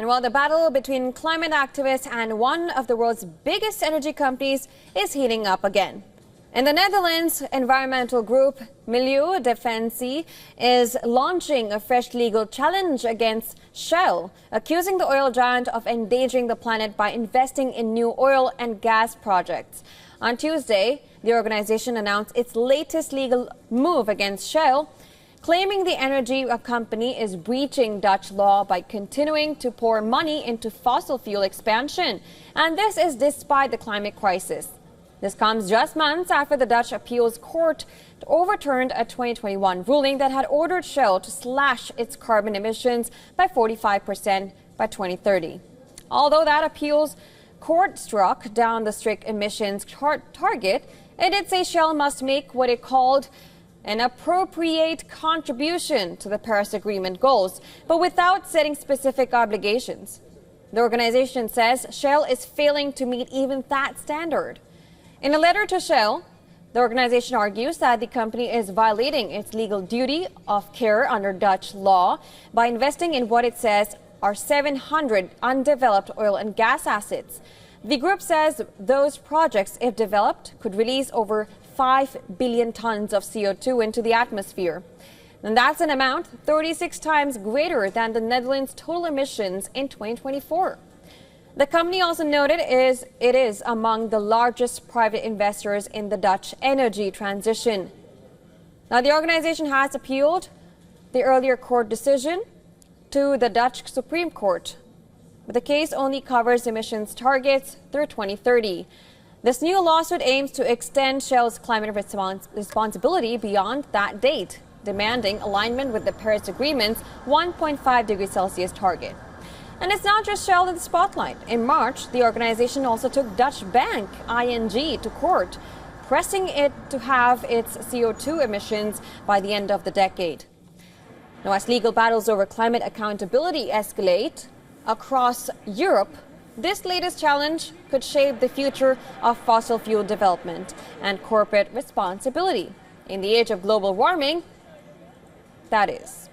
And while the battle between climate activists and one of the world's biggest energy companies is heating up again. In the Netherlands, environmental group milieu-defensie is launching a fresh legal challenge against Shell, accusing the oil giant of endangering the planet by investing in new oil and gas projects. On Tuesday, the organization announced its latest legal move against Shell, claiming the energy company is breaching Dutch law by continuing to pour money into fossil fuel expansion. And this is despite the climate crisis. This comes just months after the Dutch appeals court overturned a 2021 ruling that had ordered Shell to slash its carbon emissions by 45% by 2030. Although that appeals court struck down the strict emissions target, it did say Shell must make what it called an appropriate contribution to the Paris Agreement goals, but without setting specific obligations. The organization says Shell is failing to meet even that standard. In a letter to Shell, the organization argues that the company is violating its legal duty of care under Dutch law by investing in what it says are 700 undeveloped oil and gas assets. The group says those projects, if developed, could release over 5 billion tons of CO2 into the atmosphere. And that's an amount 36 times greater than the Netherlands' total emissions in 2024. The company also noted it is among the largest private investors in the Dutch energy transition. Now, the organization has appealed the earlier court decision to the Dutch Supreme Court, but the case only covers emissions targets through 2030. This new lawsuit aims to extend Shell's climate responsibility beyond that date, demanding alignment with the Paris Agreement's 1.5 degrees Celsius target. And it's not just Shell in the spotlight. In March, the organization also took Dutch bank ING to court, pressing it to have its CO2 emissions by the end of the decade. Now, as legal battles over climate accountability escalate across Europe, this latest challenge could shape the future of fossil fuel development and corporate responsibility. In the age of global warming, that is.